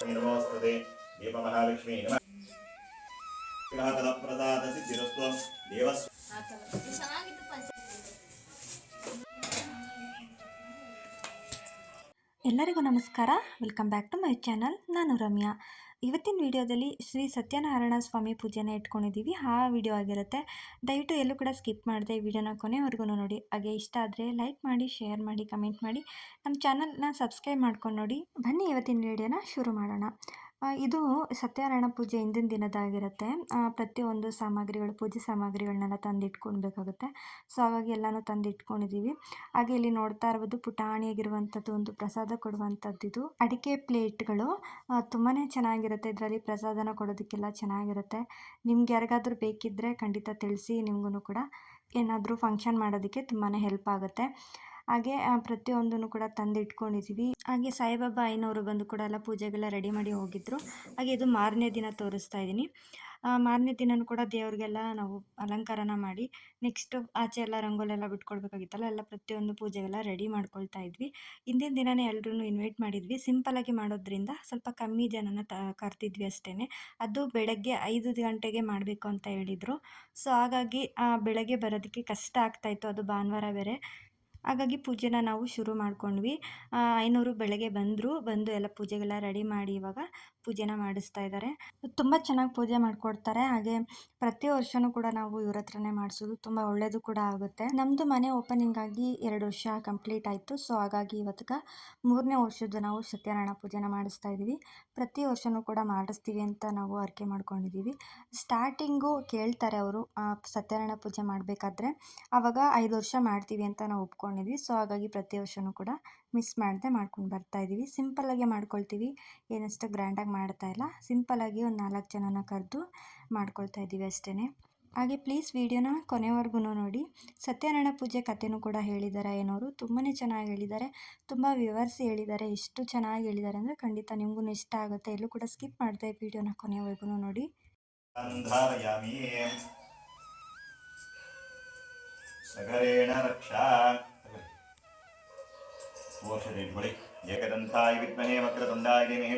नमोस्तुते दीपमहालक्ष्मी नमः प्रसाद सिद्धिरस्तु देवस् ಎಲ್ಲರಿಗೂ ನಮಸ್ಕಾರ. Welcome back to my channel. ನಾನು ರಮ್ಯಾ. ಇವತ್ತಿನ ವಿಡಿಯೋದಲ್ಲಿ ಶ್ರೀ ಸತ್ಯನಾರಾಯಣ ಸ್ವಾಮಿ ಪೂಜೆನ ಇಟ್ಕೊಂಡಿದ್ದೀವಿ. ಆ ವಿಡಿಯೋ ಆಗಿರುತ್ತೆ. ದಯವಿಟ್ಟು ಎಲ್ಲೂ ಕೂಡ ಸ್ಕಿಪ್ ಮಾಡಿದೆ ವಿಡಿಯೋನ ಕೊನೆವರೆಗೂ ನೋಡಿ. ಹಾಗೆ ಇಷ್ಟ ಆದರೆ ಲೈಕ್ ಮಾಡಿ, ಶೇರ್ ಮಾಡಿ, ಕಮೆಂಟ್ ಮಾಡಿ, ನಮ್ಮ ಚಾನಲ್ನ ಸಬ್ಸ್ಕ್ರೈಬ್ ಮಾಡ್ಕೊಂಡು ನೋಡಿ. ಬನ್ನಿ ಇವತ್ತಿನ ವಿಡಿಯೋನ ಶುರು ಮಾಡೋಣ. ಇದು ಸತ್ಯನಾರಾಯಣ ಪೂಜೆ ಹಿಂದಿನ ದಿನದಾಗಿರುತ್ತೆ. ಪ್ರತಿಯೊಂದು ಸಾಮಗ್ರಿಗಳು, ಪೂಜೆ ಸಾಮಗ್ರಿಗಳನ್ನೆಲ್ಲ ತಂದು ಇಟ್ಕೊಳ್ಬೇಕಾಗುತ್ತೆ. ಸೊ ಹಾಗಾಗಿ ಎಲ್ಲನೂ ತಂದು ಇಟ್ಕೊಂಡಿದ್ದೀವಿ. ಹಾಗೆ ಇಲ್ಲಿ ನೋಡ್ತಾ ಇರ್ಬೋದು, ಪುಟಾಣಿಯಾಗಿರುವಂಥದ್ದು ಒಂದು ಪ್ರಸಾದ ಕೊಡುವಂಥದ್ದು. ಇದು ಅಡಿಕೆ ಪ್ಲೇಟ್ಗಳು ತುಂಬಾ ಚೆನ್ನಾಗಿರುತ್ತೆ. ಇದರಲ್ಲಿ ಪ್ರಸಾದನ ಕೊಡೋದಕ್ಕೆಲ್ಲ ಚೆನ್ನಾಗಿರುತ್ತೆ. ನಿಮ್ಗೆ ಯಾರಿಗಾದ್ರೂ ಬೇಕಿದ್ದರೆ ಖಂಡಿತ ತಿಳಿಸಿ. ನಿಮಗೂ ಕೂಡ ಏನಾದರೂ ಫಂಕ್ಷನ್ ಮಾಡೋದಕ್ಕೆ ತುಂಬಾ ಹೆಲ್ಪ್ ಆಗುತ್ತೆ. ಹಾಗೆ ಪ್ರತಿಯೊಂದನ್ನು ಕೂಡ ತಂದು ಇಟ್ಕೊಂಡಿದ್ದೀವಿ. ಹಾಗೆ ಸಾಯಿಬಾಬಾ ಐನವರು ಬಂದು ಕೂಡ ಎಲ್ಲ ಪೂಜೆಗೆಲ್ಲ ರೆಡಿ ಮಾಡಿ ಹೋಗಿದ್ರು. ಹಾಗೆ ಇದು ಮಾರನೇ ದಿನ ತೋರಿಸ್ತಾ ಇದ್ದೀನಿ. ಮಾರನೇ ದಿನವೂ ಕೂಡ ದೇವ್ರಿಗೆಲ್ಲ ನಾವು ಅಲಂಕಾರನ ಮಾಡಿ ನೆಕ್ಸ್ಟ್ ಆಚೆ ಎಲ್ಲ ರಂಗೋಲೆಲ್ಲ ಬಿಟ್ಕೊಳ್ಬೇಕಾಗಿತ್ತಲ್ಲ, ಎಲ್ಲ ಪ್ರತಿಯೊಂದು ಪೂಜೆಗೆಲ್ಲ ರೆಡಿ ಮಾಡ್ಕೊಳ್ತಾ ಇದ್ವಿ. ಹಿಂದಿನ ದಿನವೇ ಎಲ್ಲರೂ ಇನ್ವೈಟ್ ಮಾಡಿದ್ವಿ. ಸಿಂಪಲಾಗಿ ಮಾಡೋದ್ರಿಂದ ಸ್ವಲ್ಪ ಕಮ್ಮಿ ಜನನ ಕರ್ತಿದ್ವಿ ಅಷ್ಟೇ. ಅದು ಬೆಳಗ್ಗೆ 5 ಗಂಟೆಗೆ ಮಾಡಬೇಕು ಅಂತ ಹೇಳಿದರು. ಸೊ ಹಾಗಾಗಿ ಬೆಳಗ್ಗೆ ಬರೋದಕ್ಕೆ ಕಷ್ಟ ಆಗ್ತಾಯಿತ್ತು. ಅದು ಭಾನುವಾರ ಬೇರೆ. ಹಾಗಾಗಿ ಪೂಜೆನ ನಾವು ಶುರು ಮಾಡ್ಕೊಂಡ್ವಿ. ಐನೂರು ಬೆಳಗ್ಗೆ ಬಂದು ಎಲ್ಲ ಪೂಜೆಗೆಲ್ಲ ರೆಡಿ ಮಾಡಿ ಇವಾಗ ಪೂಜೆನ ಮಾಡಿಸ್ತಾ ಇದ್ದಾರೆ. ತುಂಬ ಚೆನ್ನಾಗಿ ಪೂಜೆ ಮಾಡಿಕೊಡ್ತಾರೆ. ಹಾಗೆ ಪ್ರತಿ ವರ್ಷವೂ ಕೂಡ ನಾವು ಇವ್ರ ಹತ್ರನೇ ಮಾಡಿಸೋದು. ತುಂಬ ಒಳ್ಳೆಯದು ಕೂಡ ಆಗುತ್ತೆ. ನಮ್ಮದು ಮನೆ ಓಪನಿಂಗ್ ಆಗಿ 2 ವರ್ಷ ಕಂಪ್ಲೀಟ್ ಆಯಿತು. ಸೊ ಹಾಗಾಗಿ ಇವತ್ತಿಗೆ 3ನೇ ವರ್ಷದ ನಾವು ಸತ್ಯನಾರಾಯಣ ಪೂಜೆನ ಮಾಡಿಸ್ತಾ ಇದ್ದೀವಿ. ಪ್ರತಿ ವರ್ಷವೂ ಕೂಡ ಮಾಡಿಸ್ತೀವಿ ಅಂತ ನಾವು ಅರಿಕೆ ಮಾಡ್ಕೊಂಡಿದ್ದೀವಿ. ಸ್ಟಾರ್ಟಿಂಗು ಕೇಳ್ತಾರೆ ಅವರು ಸತ್ಯನಾರಾಯಣ ಪೂಜೆ ಮಾಡಬೇಕಾದ್ರೆ. ಆವಾಗ 5 ವರ್ಷ ಮಾಡ್ತೀವಿ ಅಂತ ನಾವು ಒಪ್ಕೊಂಡಿದ್ವಿ. ಸೊ ಹಾಗಾಗಿ ಪ್ರತಿ ವರ್ಷವೂ ಕೂಡ ಮಿಸ್ ಮಾಡದೆ ಮಾಡ್ಕೊಂಡು ಬರ್ತಾಯಿದ್ದೀವಿ. ಸಿಂಪಲ್ಲಾಗೆ ಮಾಡ್ಕೊಳ್ತೀವಿ, ಏನಷ್ಟು ಗ್ರ್ಯಾಂಡಾಗಿ ಮಾಡ್ತಾ ಇಲ್ಲ. ಸಿಂಪಲ್ಲಾಗಿ ಒಂದು 4 ಜನನ ಕರೆದು ಮಾಡ್ಕೊಳ್ತಾ ಇದ್ದೀವಿ ಅಷ್ಟೇ. ಹಾಗೆ ಪ್ಲೀಸ್ ವಿಡಿಯೋನ ಕೊನೆವರೆಗೂ ನೋಡಿ. ಸತ್ಯನಾರಾಯಣ ಪೂಜೆ ಕಥೆನೂ ಕೂಡ ಹೇಳಿದ್ದಾರೆ ಏನವರು. ತುಂಬಾ ಚೆನ್ನಾಗಿ ಹೇಳಿದ್ದಾರೆ, ತುಂಬ ವಿವರಿಸಿ ಹೇಳಿದ್ದಾರೆ. ಎಷ್ಟು ಚೆನ್ನಾಗಿ ಹೇಳಿದ್ದಾರೆ ಅಂದರೆ ಖಂಡಿತ ನಿಮಗೂ ಇಷ್ಟ ಆಗುತ್ತೆ. ಎಲ್ಲೂ ಕೂಡ ಸ್ಕಿಪ್ ಮಾಡಿದೆ ವಿಡಿಯೋನ ಕೊನೆವರೆಗೂ ನೋಡಿ. ಸಗರೇಣ ರಕ್ಷಾ ಓಷಧಿ ಏಕದಂತಾಯ ವಿದ್ಮಹೇ ವಕ್ರತುಂಡಾಯ ಧೀಮಹಿ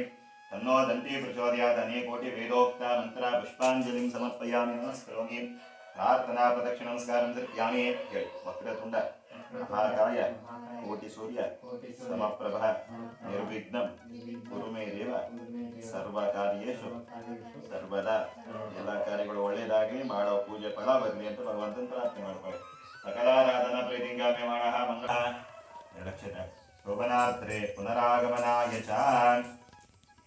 ತನ್ನೋ ದಂತಿ ಪ್ರಚೋದಯಾತ್. ಅನೇಕೋಟಿ ವೇದೋಕ್ತ ಮಂತ್ರ ಪುಷ್ಪಾಂಜಲಿಂ ಸಮರ್ಪಯಾಮಿ. ನಮಸ್ಕರೋಮಿ. ಪ್ರಾರ್ಥನಾ ಪ್ರದಕ್ಷಿಣ ನಮಸ್ಕಾರಂ ಸತ್ಯಾಮಿ. ಹೇಳಿ. ವಕ್ರತುಂಡ ಮಹಾಕಾಯ ಕೋಟಿ ಸೂರ್ಯ ಸಮಪ್ರಭ ನಿರ್ವಿಘ್ನಂ ಕುರು ಮೇ ದೇವ ಸರ್ವ ಕಾರ್ಯೇಷು ಸರ್ವದಾ. ಎಲ್ಲ ಕಾರ್ಯಗಳು ಒಳ್ಳೆಯದಾಗಲಿ, ಮಾಡೋ ಪೂಜೆ ಫಲ ಬರಲಿ ಅಂತ ಭಗವಂತನ ಪ್ರಾರ್ಥನೆ ಮಾಡ್ಕೊಳ್ಳಿ. ಸಕಲಾರಾಧನಾ ಪ್ರೀತಿಂಗಾಮ್ಯಮಾಣ ಮಂಗಳ ನಿರ್ಲಕ್ಷ್ಯತ ಶೋಭನಾತ್ರೆ ಪುನರಾಗಮನಾಯ ಚ.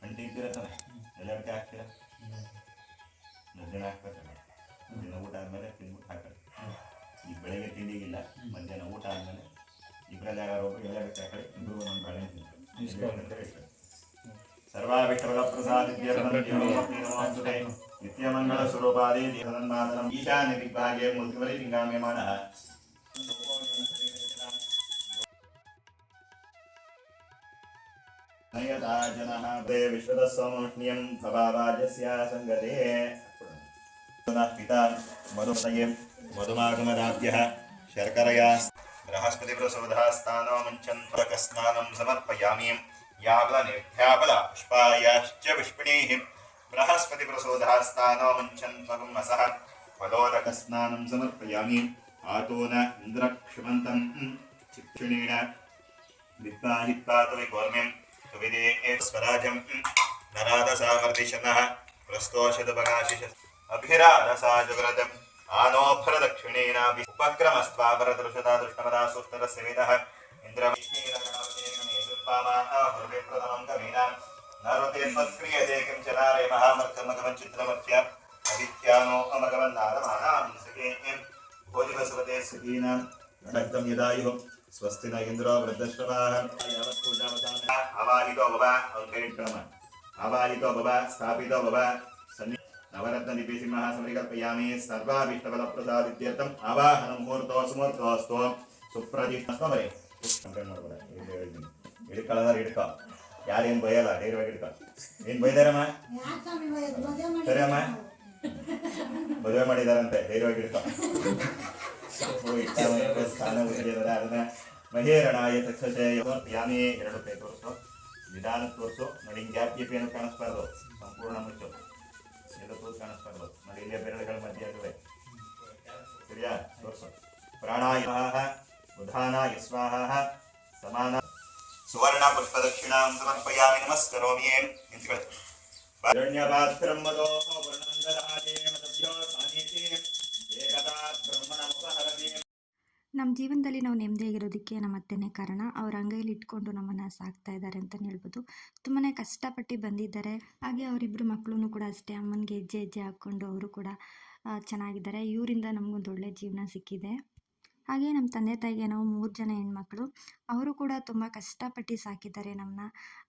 ಅಂಟಿರ್ತಾನೆ ಎಲ್ಲ ಅಡಿಕೆ ಹಾಕ್ತೀರ, ಮಧ್ಯಾಹ್ನ ಹಾಕ್ಬೇಕಲ್ಲ. ಮಧ್ಯಾಹ್ನ ಊಟ ಆದಮೇಲೆ ತಿಂದ್ಬಿಟ್ಟು ಹಾಕಿ. ಈಗ ಬೆಳಗ್ಗೆ ತಿಂಡಿಗಿಲ್ಲ, ಮಧ್ಯಾಹ್ನ ಊಟ ಆದಮೇಲೆ ಇಬ್ಬರಲ್ಲಿ ಯಾರು ಒಬ್ಬರು ಎಲ್ಲ ಅಡಿಕೆ ಹಾಕಿ, ಇಬ್ಬರು ಒಂದೊಂದು ಬಾಳೆ ತಿಂತಾರೆ. ಸರ್ವಾಭಿಷ್ಟಬಲ ಪ್ರಸಾದಿತ್ಯೇ ನಿತ್ಯಮಂಗಳ ಸ್ವರೂಪಾದಿ ದೇವನ್ಮಾತನಂ ಈಶಾನ್ಯ ದಿಗ್ಭಾಗೆ ಮುದ್ವರಿ ಲಿಂಗಾಮ್ಯಮಾನ. ನಯತಾ ಜನಃ ದೇ ವಿಶ್ವದ ಸಮೋಷ್ಣ್ಯಂ ಭವಾವಾಜಸ್ಯ ಸಂಗತೆ. ಪುನಃ ಪಿತಾ ಮಧುಮತಯೇ ಮಧುಮಾಗಮದಾಭ್ಯಃ ಶರ್ಕರಯಾ ಬೃಹಸ್ಪತಿ ಪ್ರಸೋಧಾಸ್ಥಾನೋ ಮಂಚನ್ ಫಲಕಸ್ನಾನಂ ಸಮರ್ಪಯಾಮಿ. ಯಾವಲನಿರ್ಭ್ಯಾಬಲ ಪುಷ್ಪಾಯಾಶ್ಚ ಪುಷ್ಪಿಣೀಃ ಬೃಹಸ್ಪತಿ ಪ್ರಸೋಧಾಸ್ಥಾನೋ ಮಂಚನ್ ಫಲಮಸಃ ಫಲೋದಕಸ್ನಾನಂ ಸಮರ್ಪಯಾಮಿ. ಆತೋನ ಇಂದ್ರಕ್ಷಮಂತಂ ಚಿಕ್ಷುಣೇಣ ವಿದ್ವಾಹಿತ್ವಾ ತುವಿಕೋರ್ಮ್ಯಂ ತುವಿದೇ ಸ್ವರಾಜಂ ನರಾದಸಾಮರ್ದಿಶನಃ ಪ್ರಸ್ತೋಷದಪಗಾಶಿಷ ಅಭಿರಾದಸಾಜವ್ರತಂ ಆನೋಭರದಕ್ಷಿಣೇನ ಉಪಕ್ರಮಸ್ತ್ವಾಪರದೃಷತಾ ದೃಷ್ಟಮದಾ ಸುಸ್ತರಸ್ಯ ವೇದಃ ಇಂದ್ರವಿಷ್ಣೇರಗಣಾವತೇರ್ಮಯೇದುರ್ವಾಮಾಹುರ್ವಿಪ್ರಥಮಂ ಕವೀನಾಂ ನರೋತೆ ಸ್ವಕ್ರಿಯತೆ ಕಿಂಚನಾರೇ ಮಹಾಮರ್ಕಮಗಮಚ್ಚಿತ್ರಮರ್ಚ್ಯ ಅದಿತ್ಯಾನೋ ಅಮಗವನ್ನಾದಮಾನಾಂ ಸಖೇ ಭೋಜಿಬಸವತೆ ಸುಖೀನಾಂ ರಕ್ತಂ ಯದಾಯುಃ ಸ್ವಸ್ತಿ ನ ಇಂದ್ರೋ ವೃದ್ಧಶ್ರವಾಃ. ಆವಾಹಿತೋ ಭವ ಆವಾಹಿತೋ ಭವ ಸ್ಥಾಪಿತೋ ಭವ ಸನ್ನಿ ನವರತ್ನ ದಿಪಿ ಸಿಂಹ ಸಮರಿಕಲ್ಪಯಾಮಿ. ಸರ್ವಾಭೀಷ್ಟಬಲ ಪ್ರಸಾದಿತ್ಯರ್ಥಂ ಆವಾಹನ ಮುಹೂರ್ತೋ ಸುಮೂರ್ತೋಸ್ತು ಸುಪ್ರದೀಪ್ತಮರೆ. ಹಿಡ್ಕೊಳ್ಳೋದಾರ ಹಿಡ್ಕೊ, ಯಾರೇನು ಬೈಯಲ್ಲ, ಧೈರ್ಯವಾಗಿ ಹಿಡ್ಕೊ. ಏನು ಬೈದಾರಮ್ಮ? ಸರಿ ಅಮ್ಮ, ಮದುವೆ ಮಾಡಿದಾರಂತೆ, ಧೈರ್ಯವಾಗಿ ಹಿಡ್ಕೊ. ಸ್ಥಾನ ಉದ್ಯಮದಾರನ ಮಹೇರಣಾಯ ಚಕ್ಷಸೆ ಯಾಮೇ 2 ಕೈ ತೋರಿಸು, ನಿಧಾನ ತೋರಿಸು. ನೋಡಿ ಗ್ಯಾಪ್ ಗೀಪ್ ಏನು ಕಾಣಿಸ್ಬಾರ್ದು, ಸಂಪೂರ್ಣ ಮುಚ್ಚು, ಎಲ್ಲ ತೋರಿಸಿ ಕಾಣಿಸ್ಬಾರ್ದು. ನೋಡಿ ಇಲ್ಲೇ ಬೆರಳುಗಳ ಮಧ್ಯೆ ಇರುವೆ, ಸರಿಯಾ? ತೋರಿಸು. ಪ್ರಾಣಾಯ ಉದಾನಾಯ ಸ್ವಾಹ ಸಮಾನ ಸುವರ್ಣ ಪುಷ್ಪದಕ್ಷಿಣಾಂ ಸಮರ್ಪಯಾಮಿ ನಮಸ್ಕರೋಮಿ. ನಿಂತ್ಕೊಳ್ಳಿ. ಹಿರಣ್ಯಪಾತ್ರಂ ಮದೋ ವರ್ಣಂ ದದಾತಿ ಮತಭ್ಯೋ ಸಾನೇತಿ ಏಕದಾತ್ ಬ್ರಹ್ಮಣಮುಪಹರತಿ. ನಮ್ಮ ಜೀವನದಲ್ಲಿ ನಾವು ನೆಮ್ಮದಿಯಾಗಿರೋದಕ್ಕೆ ನಮ್ಮ ಅತ್ತೆನೇ ಕಾರಣ. ಅವ್ರ ಅಂಗೈಲಿ ಇಟ್ಕೊಂಡು ನಮ್ಮನ್ನು ಸಾಕ್ತಾ ಇದ್ದಾರೆ ಅಂತಲೇ ಹೇಳ್ಬೋದು. ತುಂಬಾ ಕಷ್ಟಪಟ್ಟು ಬಂದಿದ್ದಾರೆ. ಹಾಗೆ ಅವರಿಬ್ಬರು ಮಕ್ಕಳು ಕೂಡ ಅಷ್ಟೇ, ಅಮ್ಮನಿಗೆ ಹೆಜ್ಜೆ ಹೆಜ್ಜೆ ಹಾಕ್ಕೊಂಡು ಅವರು ಕೂಡ ಚೆನ್ನಾಗಿದ್ದಾರೆ. ಇವರಿಂದ ನಮಗೊಂದು ಒಳ್ಳೆ ಜೀವನ ಸಿಕ್ಕಿದೆ. ಹಾಗೆ ನಮ್ಮ ತಂದೆ ತಾಯಿಗೆ ನಾವು 3 ಜನ ಹೆಣ್ಮಕ್ಳು. ಅವರು ಕೂಡ ತುಂಬ ಕಷ್ಟಪಟ್ಟು ಸಾಕಿದ್ದಾರೆ ನಮ್ಮನ್ನ.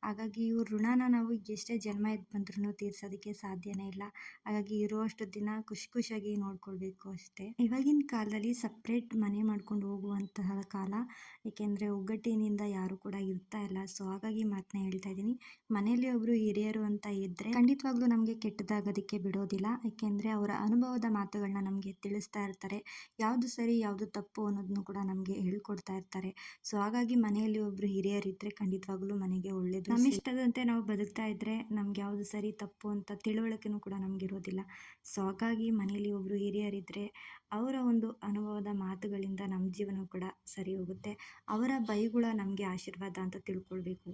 ಹಾಗಾಗಿ ಇವ್ರ ಋಣನ ನಾವು ಎಷ್ಟೇ ಜನ್ಮ ಎದ್ದು ಬಂದ್ರೂ ತೀರ್ಸೋದಕ್ಕೆ ಸಾಧ್ಯನೇ ಇಲ್ಲ. ಹಾಗಾಗಿ ಇರುವಷ್ಟು ದಿನ ಖುಷಿಯಾಗಿ ನೋಡ್ಕೊಳ್ಬೇಕು ಅಷ್ಟೇ. ಇವಾಗಿನ ಕಾಲದಲ್ಲಿ ಸಪ್ರೇಟ್ ಮನೆ ಮಾಡ್ಕೊಂಡು ಹೋಗುವಂತಹ ಕಾಲ. ಏಕೆಂದರೆ ಒಗ್ಗಟ್ಟಿನಿಂದ ಯಾರು ಕೂಡ ಇರ್ತಾ ಇಲ್ಲ. ಸೊ ಹಾಗಾಗಿ ಮಾತನ್ನ ಹೇಳ್ತಾ ಇದ್ದೀನಿ. ಮನೆಯಲ್ಲಿ ಒಬ್ಬರು ಹಿರಿಯರು ಅಂತ ಇದ್ದರೆ ಖಂಡಿತವಾಗ್ಲೂ ನಮಗೆ ಕೆಟ್ಟದಾಗೋದಕ್ಕೆ ಬಿಡೋದಿಲ್ಲ. ಏಕೆಂದರೆ ಅವರ ಅನುಭವದ ಮಾತುಗಳನ್ನ ನಮಗೆ ತಿಳಿಸ್ತಾ ಇರ್ತಾರೆ. ಯಾವುದು ಸರಿ ಯಾವುದು ತಪ್ಪು ಅನ್ನೋದನ್ನು ಕೂಡ ನಮಗೆ ಹೇಳ್ಕೊಡ್ತಾ ಇರ್ತಾರೆ. ಸೊ ಹಾಗಾಗಿ ಮನೆಯಲ್ಲಿ ಒಬ್ಬರು ಹಿರಿಯರಿದ್ದರೆ ಖಂಡಿತವಾಗ್ಲೂ ಮನೆಗೆ ಒಳ್ಳೆಯದು. ನಮ್ಮ ಇಷ್ಟದಂತೆ ನಾವು ಬದುಕ್ತಾ ಇದ್ದರೆ ನಮ್ಗೆ ಯಾವುದು ಸರಿ ತಪ್ಪು ಅಂತ ತಿಳುವಳಿಕೆನೂ ಕೂಡ ನಮಗಿರೋದಿಲ್ಲ. ಸೊ ಹಾಗಾಗಿ ಮನೆಯಲ್ಲಿ ಒಬ್ಬರು ಹಿರಿಯರಿದ್ದರೆ ಅವರ ಒಂದು ಅನುಭವದ ಮಾತುಗಳಿಂದ ನಮ್ಮ ಜೀವನ ಕೂಡ ಸರಿ ಹೋಗುತ್ತೆ. ಅವರ ಬೈಗುಳ ನಮಗೆ ಆಶೀರ್ವಾದ ಅಂತ ತಿಳ್ಕೊಳ್ಬೇಕು.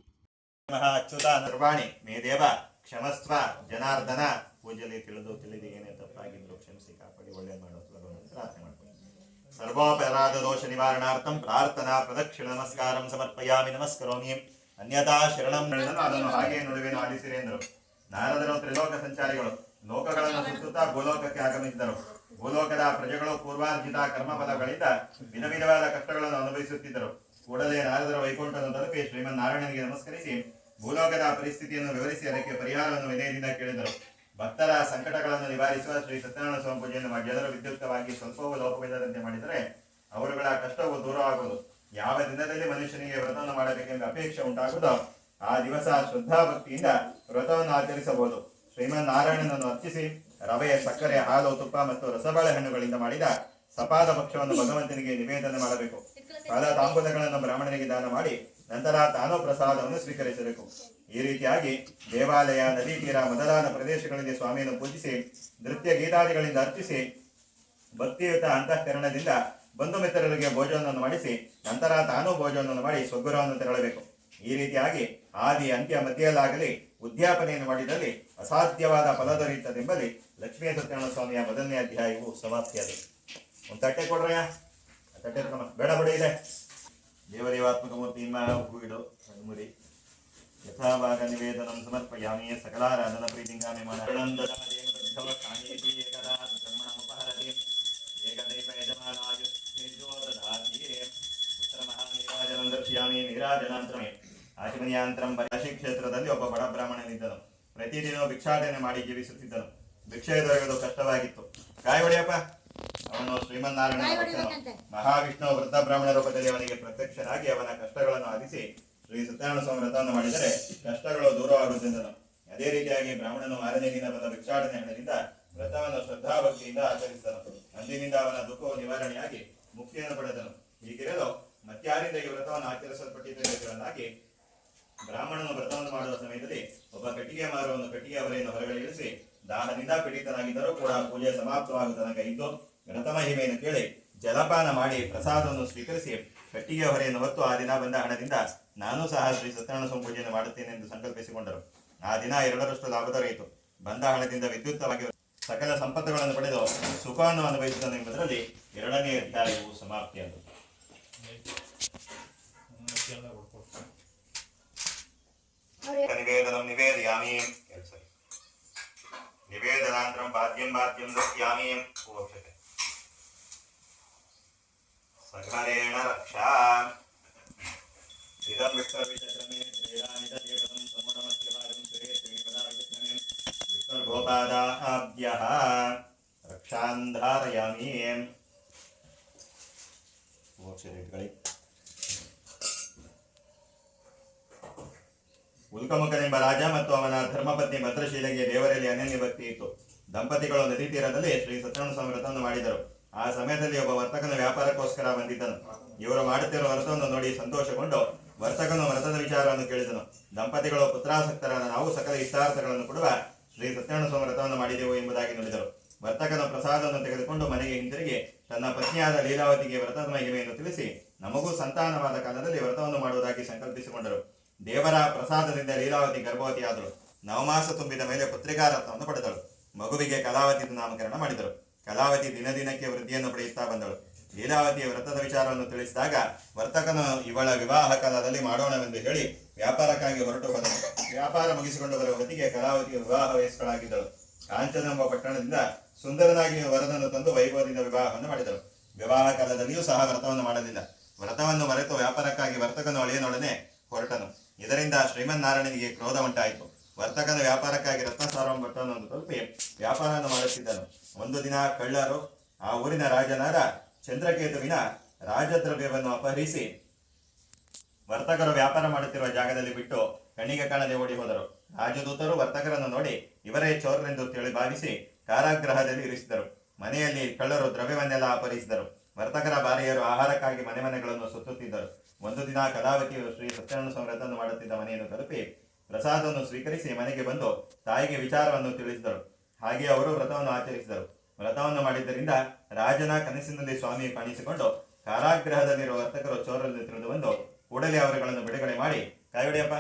ಅಚ್ಯುತ ನಿರ್ವಾಣಿ ಮೇ ದೇವ ಕ್ಷಮಸ್ವ ಜನಾರ್ದನ. ಪೂಜೆಯಲ್ಲಿ ತಿಳಿದು ಏನೇ ತಪ್ಪಾಗಿದ್ರು ಕ್ಷಮಿಸಿ ಕಾಪಾಡಿ ಒಳ್ಳೆ ಮಾಡೋ ಪ್ರಾರ್ಥನೆ ಮಾಡ್ತೀನಿ. ಸರ್ವೋಪರಾಧ ದೋಷ ನಿವಾರಣಾರ್ಥಂ ಪ್ರಾರ್ಥನಾ ಪ್ರದಕ್ಷಿಣ ನಮಸ್ಕಾರಂ ಸಮರ್ಪಯಾಮಿ ನಮಸ್ಕರೋಮಿ. ಅನ್ಯಥಾ ಶರಣಂ ಅದನ್ನು ಹಾಗೆ ನುಡಿವೆನು ಆಲಿಸಿರಿ ಎಂದರು. ನಾರದರು ತ್ರಿಲೋಕ ಸಂಚಾರಿಗಳು ಲೋಕಗಳನ್ನು ಸುತ್ತುತ್ತಾ ಭೂಲೋಕಕ್ಕೆ ಆಗಮಿಸಿದರು. ಭೂಲೋಕದ ಪ್ರಜೆಗಳು ಪೂರ್ವಾರ್ಜಿತ ಕರ್ಮಫಲಗಳಿಂದ ವಿಧವಾದ ಕಷ್ಟಗಳನ್ನು ಅನುಭವಿಸುತ್ತಿದ್ದರು. ಕೂಡಲೇ ನಾರದರು ವೈಕುಂಠವನ್ನು ತಲುಪಿ ಶ್ರೀಮನ್ನಾರಾಯಣನಿಗೆ ನಮಸ್ಕರಿಸಿ ಭೂಲೋಕದ ಪರಿಸ್ಥಿತಿಯನ್ನು ವಿವರಿಸಿ ಅದಕ್ಕೆ ಪರಿಹಾರವನ್ನು ವಿನಯದಿಂದ ಕೇಳಿದರು. ಭಕ್ತರ ಸಂಕಟಗಳನ್ನು ನಿವಾರಿಸುವ ಶ್ರೀ ಸತ್ಯನಾರಾಯಣ ಸ್ವಾಮಿ ಪೂಜೆಯನ್ನು ಮಾಡಿ ಜನರು ವಿದ್ಯುಕ್ತವಾಗಿ ಸ್ವಲ್ಪವೂ ಲೋಪವಿಲ್ಲದಂತೆ ಮಾಡಿದರೆ ಅವರುಗಳ ಕಷ್ಟವು ದೂರವಾಗುವುದು. ಯಾವ ದಿನದಲ್ಲಿ ಮನುಷ್ಯನಿಗೆ ವ್ರತವನ್ನು ಮಾಡಬೇಕೆಂಬ ಅಪೇಕ್ಷೆ ಉಂಟಾಗುವುದೋ ಆ ದಿವಸ ಶ್ರದ್ಧಾಭಕ್ತಿಯಿಂದ ವ್ರತವನ್ನು ಆಚರಿಸಬಹುದು. ಶ್ರೀಮನ್ನಾರಾಯಣನನ್ನು ಅರ್ಚಿಸಿ ರವೆ, ಸಕ್ಕರೆ, ಹಾಲು, ತುಪ್ಪ ಮತ್ತು ರಸಬಾಳೆ ಹಣ್ಣುಗಳಿಂದ ಮಾಡಿದ ಸಪಾದ ಭಕ್ಷ್ಯವನ್ನು ಭಗವಂತನಿಗೆ ನಿವೇದನೆ ಮಾಡಬೇಕು. ಫಲ ತಾಂಬೂಲಗಳನ್ನು ಬ್ರಾಹ್ಮಣನಿಗೆ ದಾನ ಮಾಡಿ ನಂತರ ತಾನೂ ಪ್ರಸಾದವನ್ನು ಸ್ವೀಕರಿಸಬೇಕು. ಈ ರೀತಿಯಾಗಿ ದೇವಾಲಯ, ನದಿ ತೀರ ಮೊದಲಾದ ಪ್ರದೇಶಗಳಲ್ಲಿ ಸ್ವಾಮಿಯನ್ನು ಪೂಜಿಸಿ ನೃತ್ಯ ಗೀತಾದಿಗಳಿಂದ ಅರ್ಚಿಸಿ ಭಕ್ತಿಯುತ ಅಂತಃಕರಣದಿಂದ ಬಂಧು ಮಿತ್ರರಿಗೆ ಭೋಜನವನ್ನು ಮಾಡಿಸಿ ನಂತರ ತಾನೂ ಭೋಜನವನ್ನು ಮಾಡಿ ಸ್ವರ್ಗವನ್ನು ತೆರಳಬೇಕು. ಈ ರೀತಿಯಾಗಿ ಆದಿ ಅಂತ್ಯ ಮಧ್ಯೆಯಲ್ಲಾಗಲಿ ಉದ್ಯಾಪನೆಯನ್ನು ಮಾಡಿದಲ್ಲಿ ಅಸಾಧ್ಯವಾದ ಫಲ ದೊರೆಯುತ್ತದೆಂಬಲ್ಲಿ ಲಕ್ಷ್ಮೀ ಸತ್ಯನಾರಾಯಣ ಸ್ವಾಮಿಯ 1ನೇ ಅಧ್ಯಾಯವು ಸಮಾಪ್ತಿಯಾದವು. ಒಂದು ತಟ್ಟೆ ಕೊಡ್ರಯ್ಯ, ತಟ್ಟೆ ಬೇಡ ಬಿಡಿ ಇದೆ. ದೇವದೇವಾತ್ಮಕ ಮೂರ್ತಿ ಹೂವಿಡು ಮುರಿ ಯಥಾಭಾಗ ನಿವೇದನಂ ಸಮರ್ಪಯಾಮಿ. ಸಕಲಾರಾಧನ ಪ್ರೀತಿಂಗಾಮಿ ಆಚಮನಿಯಾಂತರಂ ಕಾಶಿ ಕ್ಷೇತ್ರದಲ್ಲಿ ಒಬ್ಬ ಬಡ ಬ್ರಾಹ್ಮಣನಿದ್ದನು. ಪ್ರತಿದಿನ ಭಿಕ್ಷಾಟನೆ ಮಾಡಿ ಜೀವಿಸುತ್ತಿದ್ದನು. ಭಿಕ್ಷೆ ದೊರೆಯುವುದು ಕಷ್ಟವಾಗಿತ್ತು. ಕಾಯಿ ಹೊಡೆಯಪ್ಪ. ಅವನು ಶ್ರೀಮನ್ನಾರಾಯಣ ಮಹಾವಿಷ್ಣು ವೃದ್ಧ ಬ್ರಾಹ್ಮಣ ರೂಪದಲ್ಲಿ ಅವನಿಗೆ ಪ್ರತ್ಯಕ್ಷನಾಗಿ ಅವನ ಕಷ್ಟಗಳನ್ನು ಆಲಿಸಿ ಶ್ರೀ ಸತ್ಯನಾರಾಯಣ ಸ್ವಾಮಿ ವ್ರತವನ್ನು ಮಾಡಿದರೆ ಕಷ್ಟಗಳು ದೂರವಾಗುವುದೆಂದನು. ಅದೇ ರೀತಿಯಾಗಿ ಬ್ರಾಹ್ಮಣನು 6ನೇ ದಿನ ಬಂದ ಭಿಕ್ಷಾಟನೆ ಹಣದಿಂದ ವ್ರತವನ್ನು ಶ್ರದ್ಧಾಭಕ್ತಿಯಿಂದ ಆಚರಿಸಿದನು. ಅಂದಿನಿಂದ ಅವನ ದುಃಖವು ನಿವಾರಣೆಯಾಗಿ ಮುಕ್ತಿಯನ್ನು ಪಡೆದನು. ಹೀಗಿರಲು ಮತ್ಯಾರಿಂದ ಈ ವ್ರತವನ್ನು ಆಚರಿಸಲ್ಪಟ್ಟಿದ್ದೆಂಬುದನ್ನಾಗಿ ಬ್ರಾಹ್ಮಣನು ವ್ರತವನ್ನು ಮಾಡುವ ಸಮಯದಲ್ಲಿ ಒಬ್ಬ ಕಟ್ಟಿಗೆ ಮಾರುವನು ಕಟ್ಟಿಗೆ ಅವರೆಯನ್ನು ಹೊರಗಡೆ ಇಳಿಸಿ ದಾಹದಿಂದ ಪೀಡಿತನಾಗಿದ್ದರೂ ಕೂಡ ಪೂಜೆ ಸಮಾಪ್ತವಾಗುವ ತನಕ ಇದ್ದು ವ್ರತ ಮಹಿಮೆಯನ್ನು ಕೇಳಿ ಜಲಪಾನ ಮಾಡಿ ಪ್ರಸಾದವನ್ನು ಸ್ವೀಕರಿಸಿ ಕಟ್ಟಿಗೆ ಹೊರೆಯನ್ನು ಹೊತ್ತು ಆ ದಿನ ಬಂದ ಹಣದಿಂದ ನಾನೂ ಸಹ ಶ್ರೀ ಸತ್ಯನಾರಾಯಣ ಸ್ವಾಮಿ ಪೂಜೆಯನ್ನು ಮಾಡುತ್ತೇನೆ ಎಂದು ಸಂಕಲ್ಪಿಸಿಕೊಂಡರು. ಆ ದಿನ 2ರಷ್ಟು ಲಾಭ ದೊರೆಯಿತು. ಬಂದ ಹಣದಿಂದ ವಿದ್ಯುಕ್ತವಾಗಿ ಸಕಲ ಸಂಪತ್ತುಗಳನ್ನು ಪಡೆದು ಸುಖವನ್ನು ಅನುಭವಿಸಿದನು ಎಂಬುದರಲ್ಲಿ 2ನೇ ಅಧ್ಯಾಯವು ಸಮಾಪ್ತಿಯಾದವು. ನಿವೇದನಂ ನಿವೇದಯಾಮಿ. ನಿವೇದನಾಂತರಂ ಬಾಧ್ಯಂ ದೃಶ್ಯಾಮಿ. ಪೂಕ್ಷತೆ ಸಕಲೇನ ರಕ್ಷಾ ಇದಂ ವಿಷ್ಣುರ್ವಿಚಕ್ರಮೇ ಶ್ರೀರಾಮಿತ ದೇವತಂ ಸಮುಡಮಸ್ಯವಾರಂ ಶ್ರೀಪದಾವಿಷ್ಣುಮೇ ವಿಷ್ಣುರ್ಗೋಪಾದಾಭ್ಯಃ ರಕ್ಷಾನ್ ಧಾರಯಾಮಿ. ಪೂಕ್ಷತೆಗಳು ಉಲ್ಕಮುಖನೆಂಬ ರಾಜ ಮತ್ತು ಅವನ ಧರ್ಮಪತ್ನಿ ಭದ್ರಶೀಲೆಗೆ ದೇವರಲ್ಲಿ ಅನನ್ಯ ಭಕ್ತಿ ಇತ್ತು. ದಂಪತಿಗಳು ನದಿ ತೀರದಲ್ಲಿ ಶ್ರೀ ಸತ್ಯನಾರಾಯಣ ಸ್ವಾಮಿ ವ್ರತವನ್ನು ಮಾಡಿದರು. ಆ ಸಮಯದಲ್ಲಿ ಒಬ್ಬ ವರ್ತಕನ ವ್ಯಾಪಾರಕ್ಕೋಸ್ಕರ ಬಂದಿದ್ದನು. ಇವರು ಮಾಡುತ್ತಿರುವ ವ್ರತವನ್ನು ನೋಡಿ ಸಂತೋಷಗೊಂಡು ವರ್ತಕನು ವ್ರತದ ವಿಚಾರವನ್ನು ಕೇಳಿದನು. ದಂಪತಿಗಳು ಪುತ್ರಾಸಕ್ತರಾದ ನಾವು ಸಕಲ ಇಷ್ಟಾರ್ಥಗಳನ್ನು ಕೊಡುವ ಶ್ರೀ ಸತ್ಯನಾರಾಯಣ ಸ್ವಾಮಿ ವ್ರತವನ್ನು ಮಾಡಿದೆವು ಎಂಬುದಾಗಿ ನುಡಿದರು. ವರ್ತಕನ ಪ್ರಸಾದವನ್ನು ತೆಗೆದುಕೊಂಡು ಮನೆಗೆ ಹಿಂತಿರುಗಿ ತನ್ನ ಪತ್ನಿಯಾದ ಲೀಲಾವತಿಗೆ ವ್ರತದ ಮಹಿಮೆಯನ್ನು ತಿಳಿಸಿ ನಮಗೂ ಸಂತಾನವಾದ ಕಾಲದಲ್ಲಿ ವ್ರತವನ್ನು ಮಾಡುವುದಾಗಿ ಸಂಕಲ್ಪಿಸಿಕೊಂಡರು. ದೇವರ ಪ್ರಸಾದದಿಂದ ಲೀಲಾವತಿ ಗರ್ಭವತಿಯಾದಳು. ನವಮಾಸ ತುಂಬಿದ ಮೇಲೆ ಪುತ್ರಿಕಾ ರತ್ನವನ್ನು ಪಡೆದಳು. ಮಗುವಿಗೆ ಕಲಾವತಿ ನಾಮಕರಣ ಮಾಡಿದರು. ಕಲಾವತಿ ದಿನದಿನಕ್ಕೆ ವೃದ್ಧಿಯನ್ನು ಪಡೆಯುತ್ತಾ ಬಂದಳು. ಲೀಲಾವತಿಯ ವ್ರತದ ವಿಚಾರವನ್ನು ತಿಳಿಸಿದಾಗ ವರ್ತಕನು ಇವಳ ವಿವಾಹ ಕಾಲದಲ್ಲಿ ಮಾಡೋಣವೆಂದು ಹೇಳಿ ವ್ಯಾಪಾರಕ್ಕಾಗಿ ಹೊರಟು ಬಂದನು. ವ್ಯಾಪಾರ ಮುಗಿಸಿಕೊಂಡು ಬರುವ ಹೊತ್ತಿಗೆ ಕಲಾವತಿಯ ವಿವಾಹ ವಯಸ್ಕಳಾಗಿದ್ದಳು. ಕಾಂಚನ ಎಂಬ ಪಟ್ಟಣದಿಂದ ಸುಂದರನಾಗಿ ವರದನ್ನು ತಂದು ವೈಭವದಿಂದ ವಿವಾಹವನ್ನು ಮಾಡಿದಳು. ವಿವಾಹ ಕಾಲದಲ್ಲಿಯೂ ಸಹ ವ್ರತವನ್ನು ಮಾಡಲಿಲ್ಲ. ವ್ರತವನ್ನು ಮರೆತು ವ್ಯಾಪಾರಕ್ಕಾಗಿ ವರ್ತಕನು ಅಳಿಯನೊಡನೆ ಹೊರಟನು. ಇದರಿಂದ ಶ್ರೀಮನ್ನಾರಾಯಣನಿಗೆ ಕ್ರೋಧ ಉಂಟಾಯಿತು. ವರ್ತಕನ ವ್ಯಾಪಾರಕ್ಕಾಗಿ ರತ್ನಸಾರವನ್ನು ತಲುಪಿ ವ್ಯಾಪಾರವನ್ನು ಮಾಡುತ್ತಿದ್ದನು. ಒಂದು ದಿನ ಕಳ್ಳರು ಆ ಊರಿನ ರಾಜನಾದ ಚಂದ್ರಕೇತುವಿನ ರಾಜದ್ರವ್ಯವನ್ನು ಅಪಹರಿಸಿ ವರ್ತಕರು ವ್ಯಾಪಾರ ಮಾಡುತ್ತಿರುವ ಜಾಗದಲ್ಲಿ ಬಿಟ್ಟು ಕಣ್ಣಿಗೆ ಕಾಣದೆ ಓಡಿ ಹೋದರು. ರಾಜದೂತರು ವರ್ತಕರನ್ನು ನೋಡಿ ಇವರೇ ಚೋರರೆಂದು ತಿಳಿ ಭಾವಿಸಿ ಕಾರಾಗೃಹದಲ್ಲಿ ಇರಿಸಿದರು. ಮನೆಯಲ್ಲಿ ಕಳ್ಳರು ದ್ರವ್ಯವನ್ನೆಲ್ಲ ಅಪಹರಿಸಿದರು. ವರ್ತಕರ ಭಾರ್ಯರು ಆಹಾರಕ್ಕಾಗಿ ಮನೆ ಮನೆಗಳನ್ನು ಸುತ್ತುತ್ತಿದ್ದರು. ಒಂದು ದಿನ ಕಲಾವತಿಯು ಶ್ರೀ ಸತ್ಯನಾರಾಯಣ ಸ್ವಾಮಿ ವ್ರತವನ್ನು ಮಾಡುತ್ತಿದ್ದ ಮನೆಯನ್ನು ತಲುಪಿ ಪ್ರಸಾದವನ್ನು ಸ್ವೀಕರಿಸಿ ಮನೆಗೆ ಬಂದು ತಾಯಿಗೆ ವಿಚಾರವನ್ನು ತಿಳಿಸಿದರು. ಹಾಗೆ ಅವರು ವ್ರತವನ್ನು ಆಚರಿಸಿದರು. ವ್ರತವನ್ನು ಮಾಡಿದ್ದರಿಂದ ರಾಜನ ಕನಸಿನಲ್ಲಿ ಸ್ವಾಮಿಯು ಕಾಣಿಸಿಕೊಂಡು ಕಾರಾಗೃಹದಲ್ಲಿರುವ ವರ್ತಕರು ಚೋರರಲ್ಲಿ ತಿಳಿದು ಬಂದು ಕೂಡಲೇ ಅವರುಗಳನ್ನು ಬಿಡುಗಡೆ ಮಾಡಿ ಕಾಯಿಡಿಯಪ್ಪ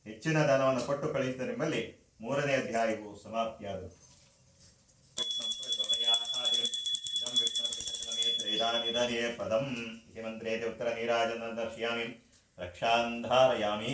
ಹೆಚ್ಚಿನ ದಾನವನ್ನು ಕೊಟ್ಟು ಕಳುಹಿಸಿದರೆಂಬಲ್ಲಿ 3ನೇ ಅಧ್ಯಾಯವು ಸಮಾಪ್ತಿಯಾದವು. ಪದಂ ಮಂತ್ರೇ ಉತ್ತರ ನೀರಾಜನ ದರ್ಶಯಾಮಿ ರಕ್ಷಾಂಧಾರಯಾಮಿ.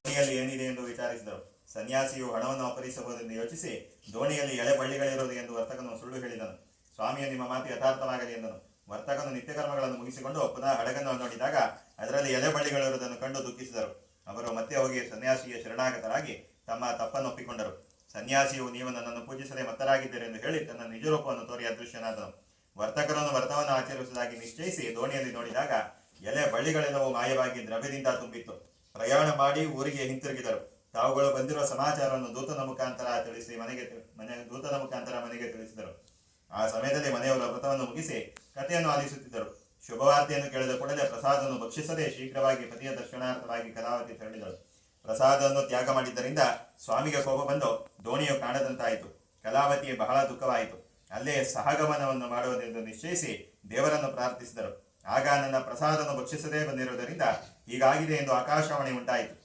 ದೋಣಿಯಲ್ಲಿ ಏನಿದೆ ಎಂದು ವಿಚಾರಿಸಿದರು. ಸನ್ಯಾಸಿಯು ಹಣವನ್ನು ಅಪಹರಿಸಬಹುದೆಂದು ಯೋಚಿಸಿ ದೋಣಿಯಲ್ಲಿ ಎಳೆ ಬಳ್ಳಿಗಳಿರುವುದು ಎಂದು ವರ್ತಕನು ಸುಳ್ಳು ಹೇಳಿದನು. ಸ್ವಾಮಿಯು ನಿಮ್ಮ ಮಾತು ಯಥಾರ್ಥವಾಗಲಿ ಎಂದನು. ವರ್ತಕನು ನಿತ್ಯಕರ್ಮಗಳನ್ನು ಮುಗಿಸಿಕೊಂಡು ಪುನಃ ಹಡಗನ್ನು ನೋಡಿದಾಗ ಅದರಲ್ಲಿ ಎಲೆ ಬಳ್ಳಿಗಳಿರುವುದನ್ನು ಕಂಡು ದುಃಖಿಸಿದರು. ಅವರು ಮತ್ತೆ ಹೋಗಿ ಸನ್ಯಾಸಿಗೆ ಶರಣಾಗತರಾಗಿ ತಮ್ಮ ತಪ್ಪನ್ನು ಒಪ್ಪಿಕೊಂಡರು. ಸನ್ಯಾಸಿಯು ನೀವು ನನ್ನನ್ನು ಪೂಜಿಸದೆ ಮತ್ತರಾಗಿದ್ದೀರೆಂದು ಹೇಳಿ ತನ್ನ ನಿಜರೂಪವನ್ನು ತೋರಿ ಅದೃಶ್ಯನಾದನು. ವರ್ತಕರನ್ನು ವ್ರತವನ್ನು ಆಚರಿಸುವುದಾಗಿ ನಿಶ್ಚಯಿಸಿ ದೋಣಿಯಲ್ಲಿ ನೋಡಿದಾಗ ಎಲೆ ಬಳ್ಳಿಗಳೆಲ್ಲವೂ ಮಾಯವಾಗಿ ದ್ರವ್ಯದಿಂದ ತುಂಬಿತ್ತು. ಪ್ರಯಾಣ ಮಾಡಿ ಊರಿಗೆ ಹಿಂತಿರುಗಿದರು. ತಾವುಗಳು ಬಂದಿರುವ ಸಮಾಚಾರವನ್ನು ದೂತನ ಮುಖಾಂತರ ಮನೆಗೆ ತಿಳಿಸಿದರು. ಆ ಸಮಯದಲ್ಲಿ ಮನೆಯವರು ವ್ರತವನ್ನು ಮುಗಿಸಿ ಕಥೆಯನ್ನು ಆಲಿಸುತ್ತಿದ್ದರು. ಶುಭವಾರ್ತೆಯನ್ನು ಕೇಳಿದ ಕೂಡಲೇ ಪ್ರಸಾದವನ್ನು ಭಕ್ಷಿಸದೆ ಶೀಘ್ರವಾಗಿ ಪತಿಯ ದರ್ಶನಾರ್ಥವಾಗಿ ಕಲಾವತಿ ತೆರಳಿದಳು. ಪ್ರಸಾದವನ್ನು ತ್ಯಾಗ ಮಾಡಿದ್ದರಿಂದ ಸ್ವಾಮಿಗೆ ಕೋಪ ಬಂದು ದೋಣಿಯು ಕಾಣದಂತಾಯಿತು. ಕಲಾವತಿಗೆ ಬಹಳ ದುಃಖವಾಯಿತು. ಅಲ್ಲೇ ಸಹಗಮನವನ್ನು ಮಾಡುವುದೆಂದು ನಿಶ್ಚಯಿಸಿ ದೇವರನ್ನು ಪ್ರಾರ್ಥಿಸಿದರು. ಆಗ ನನ್ನ ಪ್ರಸಾದವನ್ನು ಭಕ್ಷಿಸದೇ ಬಂದಿರುವುದರಿಂದ ಹೀಗಾಗಿದೆ ಎಂದು ಆಕಾಶವಾಣಿ ಉಂಟಾಯಿತು.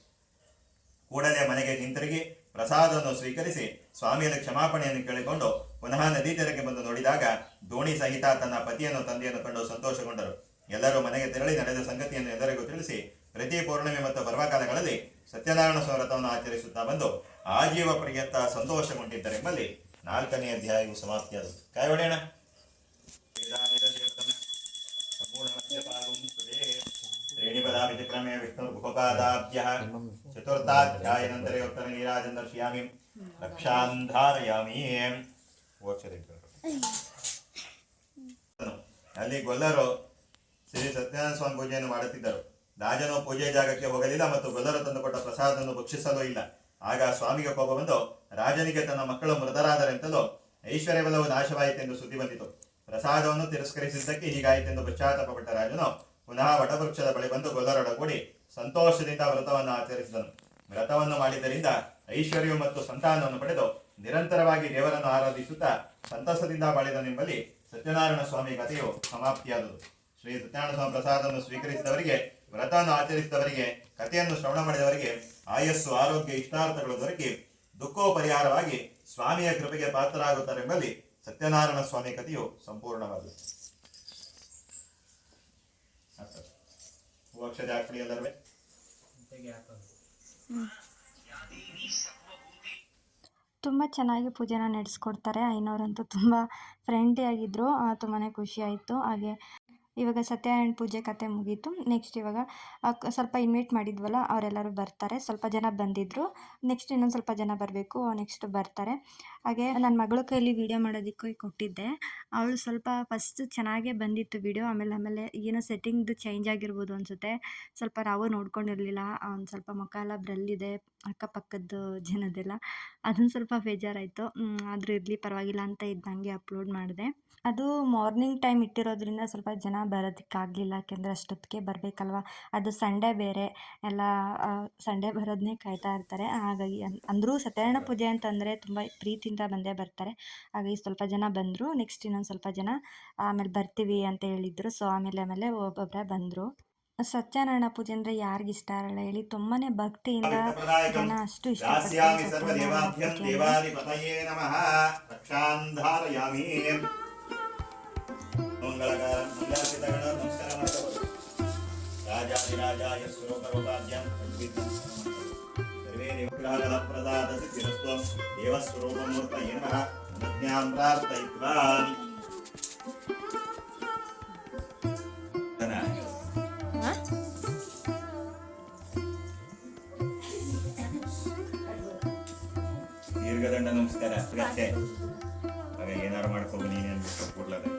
ಕೂಡಲೇ ಮನೆಗೆ ಹಿಂತಿರುಗಿ ಪ್ರಸಾದವನ್ನು ಸ್ವೀಕರಿಸಿ ಸ್ವಾಮಿಯಲ್ಲಿ ಕ್ಷಮಾಪಣೆಯನ್ನು ಕೇಳಿಕೊಂಡು ಪುನಃ ನದಿ ತೀರಕ್ಕೆ ಬಂದು ನೋಡಿದಾಗ ದೋಣಿ ಸಹಿತ ತನ್ನ ಪತಿಯನ್ನು ತಂದೆಯನ್ನು ಕಂಡು ಸಂತೋಷಗೊಂಡರು. ಎಲ್ಲರೂ ಮನೆಗೆ ತೆರಳಿ ನಡೆದ ಸಂಗತಿಯನ್ನು ಎಲ್ಲರಿಗೂ ತಿಳಿಸಿ ಪ್ರತಿ ಪೌರ್ಣಿಮೆ ಮತ್ತು ಪರ್ವಕಾಲಗಳಲ್ಲಿ ಸತ್ಯನಾರಾಯಣ ಸ್ವಾಮಿ ವ್ರತವನ್ನು ಆಚರಿಸುತ್ತಾ ಬಂದು ಆಜೀವ ಪರ್ಯಂತ ಸಂತೋಷಗೊಂಡಿದ್ದರೆಂಬಲ್ಲಿ 4ನೇ ಅಧ್ಯಾಯವು ಸಮಾಪ್ತಿಯಾದವು. ಕಾಯಿ ಹೊಡೆಯೋಣ. ಶ್ರೇಣಿಪದಾಭಿಕ್ರಮೆ ವಿಷ್ಣುರ್ಗುಹಪಾದಾಭ್ಯಃ ಚತುರ್ಥಾಧ್ಯಾಯನಂತರೇ ಉತ್ತರ ನೀರಾಜನ ದರ್ಶಯಾಮಿ ರಕ್ಷಾಂಧಾರಯಾಮಿ. ಅಲ್ಲಿ ಗೊಲ್ಲರು ಶ್ರೀ ಸತ್ಯನಾರಾಯಣ ಸ್ವಾಮಿ ಪೂಜೆಯನ್ನು ಮಾಡುತ್ತಿದ್ದರು. ರಾಜನು ಪೂಜೆ ಜಾಗಕ್ಕೆ ಹೋಗಲಿಲ್ಲ ಮತ್ತು ಗೊಲ್ಲರು ತಂದುಕೊಟ್ಟ ಪ್ರಸಾದವನ್ನು ಭಕ್ಷಿಸಲೂ ಇಲ್ಲ. ಆಗ ಸ್ವಾಮಿಗೆ ಕೋಪ ಬಂದು ರಾಜನಿಗೆ ತನ್ನ ಮಕ್ಕಳು ಮೃತರಾದರೆಂತಲೂ ಐಶ್ವರ್ಯವೆಲ್ಲವೂ ನಾಶವಾಯಿತೆಂದು ಸುದ್ದಿ ಬಂದಿತು. ಪ್ರಸಾದವನ್ನು ತಿರಸ್ಕರಿಸಿದ್ದಕ್ಕೆ ಹೀಗಾಯಿತೆಂದು ಪಶ್ಚಾತ್ತಾಪಪಟ್ಟ ರಾಜನು ಪುನಃ ವಟವೃಕ್ಷದ ಬಳಿ ಬಂದು ಗೊಲ್ಲರೊಡಗೂಡಿ ಸಂತೋಷದಿಂದ ವ್ರತವನ್ನು ಆಚರಿಸಿದನು. ವ್ರತವನ್ನು ಮಾಡಿದ್ದರಿಂದ ಐಶ್ವರ್ಯವು ಮತ್ತು ಸಂತಾನವನ್ನು ಪಡೆದು ನಿರಂತರವಾಗಿ ದೇವರನ್ನು ಆರಾಧಿಸುತ್ತಾ ಸಂತಸದಿಂದ ಬಾಳಿದನೆಂಬಲ್ಲಿ ಸತ್ಯನಾರಾಯಣ ಸ್ವಾಮಿ ಕಥೆಯು ಸಮಾಪ್ತಿಯಾದುದು. ಶ್ರೀ ಸತ್ಯನಾರಾಯಣ ಸ್ವಾಮಿ ಪ್ರಸಾದವನ್ನು ಸ್ವೀಕರಿಸಿದವರಿಗೆ, ವ್ರತವನ್ನು ಆಚರಿಸಿದವರಿಗೆ, ಕಥೆಯನ್ನು ಶ್ರವಣ ಮಾಡಿದವರಿಗೆ ಆಯಸ್ಸು, ಆರೋಗ್ಯ, ಇಷ್ಟಾರ್ಥಗಳು ದೊರಕಿ ದುಃಖೋ ಪರಿಹಾರವಾಗಿ ಸ್ವಾಮಿಯ ಕೃಪೆಗೆ ಪಾತ್ರರಾಗುತ್ತಾರೆಂಬಲ್ಲಿ ಸತ್ಯನಾರಾಯಣ ಸ್ವಾಮಿ ಕಥೆಯು ಸಂಪೂರ್ಣವಾದದ್ದು. ಅಕ್ಷರ ಹಾಕಿ ಎಲ್ಲರೂ ತುಂಬ ಚೆನ್ನಾಗಿ ಪೂಜೆನ ನಡೆಸ್ಕೊಡ್ತಾರೆ. ಐನೋರಂತೂ ತುಂಬ ಫ್ರೆಂಡ್ಲಿ ಆಗಿದ್ದರು. ತುಂಬಾ ಖುಷಿ ಆಯಿತು. ಹಾಗೆ ಇವಾಗ ಸತ್ಯನಾರಾಯಣ ಪೂಜೆ ಕತೆ ಮುಗೀತು. ನೆಕ್ಸ್ಟ್ ಇವಾಗ ಸ್ವಲ್ಪ ಇನ್ವೈಟ್ ಮಾಡಿದ್ವಲ್ಲ ಅವರೆಲ್ಲರೂ ಬರ್ತಾರೆ. ಸ್ವಲ್ಪ ಜನ ಬಂದಿದ್ದರು, ನೆಕ್ಸ್ಟ್ ಇನ್ನೊಂದು ಸ್ವಲ್ಪ ಜನ ಬರಬೇಕು, ನೆಕ್ಸ್ಟ್ ಬರ್ತಾರೆ. ಹಾಗೆ ನನ್ನ ಮಗಳ ಕೈಲಿ ವೀಡಿಯೋ ಮಾಡೋದಕ್ಕೆ ಕೊಟ್ಟಿದ್ದೆ. ಅವಳು ಸ್ವಲ್ಪ ಫಸ್ಟ್ ಚೆನ್ನಾಗೇ ಬಂದಿತ್ತು ವೀಡಿಯೋ, ಆಮೇಲೆ ಏನೋ ಸೆಟ್ಟಿಂಗ್ದು ಚೇಂಜ್ ಆಗಿರ್ಬೋದು ಅನಿಸುತ್ತೆ. ಸ್ವಲ್ಪ ನಾವು ನೋಡ್ಕೊಂಡಿರಲಿಲ್ಲ. ಒಂದು ಸ್ವಲ್ಪ ಮುಖ ಎಲ್ಲ ಬ್ರಲ್ಲಿದೆ ಅಕ್ಕಪಕ್ಕದ ಜನದೆಲ್ಲ, ಅದೊಂದು ಸ್ವಲ್ಪ ಬೇಜಾರಾಯಿತು. ಆದರೂ ಇರಲಿ ಪರವಾಗಿಲ್ಲ ಅಂತ ಇದ್ದಂಗೆ ಅಪ್ಲೋಡ್ ಮಾಡಿದೆ. ಅದು ಮಾರ್ನಿಂಗ್ ಟೈಮ್ ಇಟ್ಟಿರೋದ್ರಿಂದ ಸ್ವಲ್ಪ ಜನ ಬರೋದಕ್ಕಾಗಲಿಲ್ಲ, ಯಾಕೆಂದರೆ ಅಷ್ಟೊತ್ತಿಗೆ ಬರಬೇಕಲ್ವ. ಅದು ಸಂಡೇ ಬೇರೆ, ಎಲ್ಲ ಸಂಡೇ ಬರೋದನ್ನೇ ಕಾಯ್ತಾ ಇರ್ತಾರೆ. ಹಾಗಾಗಿ ಅಂದರೂ ಸತ್ಯನಾರಾಯಣ ಪೂಜೆ ಅಂತಂದರೆ ತುಂಬ ಪ್ರೀತಿಯಿಂದ ಬಂದೇ ಬರ್ತಾರೆ. ಹಾಗಾಗಿ ಸ್ವಲ್ಪ ಜನ ಬಂದರು, ನೆಕ್ಸ್ಟ್ ಇನ್ನೊಂದು ಸ್ವಲ್ಪ ಜನ ಆಮೇಲೆ ಬರ್ತೀವಿ ಅಂತ ಹೇಳಿದರು. ಸೊ ಆಮೇಲೆ ಒಬ್ಬೊಬ್ಬರೇ ಬಂದರು. ಸತ್ಯನಾರಾಯಣ ಪೂಜೆ ಅಂದರೆ ಯಾರಿಗಿಷ್ಟ ಇರಲ್ಲ ಹೇಳಿ, ತುಂಬಾ ಭಕ್ತಿಯಿಂದ ಜನ ಅಷ್ಟು दास्यामि ಇಷ್ಟಪಡ್ತಾರೆ ಸತ್ಯನಾರಾಯಣ सर्वदेवाभ्यं ಪೂಜೆಯನ್ನು. देवाधिपतये नमः रक्षान्धारयामि मंगलकारं मंगलासितगण नमस्कारं राजाधिराजाय स्वरूपरूपाभ्यां सर्वे देवग्रहगणप्रसादसिद्धिरस्तु देवस्वरूपं मूर्तये नमः प्रज्ञां प्रार्थयित्वा ದೀರ್ಘದಂಡ ನಮಸ್ಕಾರ ಅಷ್ಟೇ. ಆಗ ಏನಾರು ಮಾಡ್ಕೊಂಡು ನೀನೇ ಅಂದ್ಬಿಟ್ಟು ಕೂಡ್ಲದೆ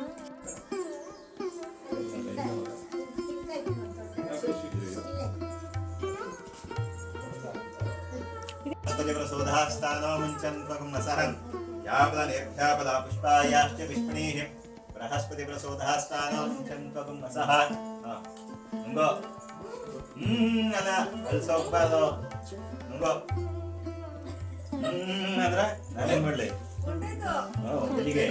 ಪ್ರಸೋಧಾಸ್ಥಾನೋ ಮುಂಚನ್ ತ್ವಂ ನಸಹನ್ ಯಾಪದ ನಿರ್ಧ್ಯಾಪದ ಪುಷ್ಪಾಯಾಶ್ಚ ವಿಷ್ಣೇಃ ಬೃಹಸ್ಪತಿ ಪ್ರಸೋಧಾಸ್ಥಾನೋ ಮುಂಚನ್ ತ್ವಂ ನಸಹ ನುಂಗೋ ಅಲ್ಲ ಅಲ್ಸೋಗ್ಬಾರ್ದು ನುಂಗೋ ಅಂದ್ರೆ ನಾನೇನ್ ಮಾಡ್ಲಿ ಇಲ್ಲಿಗೆ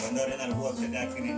ಬಂದವ್ರೆ ನನಗೂ ಅಕ್ಷತೆ ಹಾಕ್ತೀನಿ.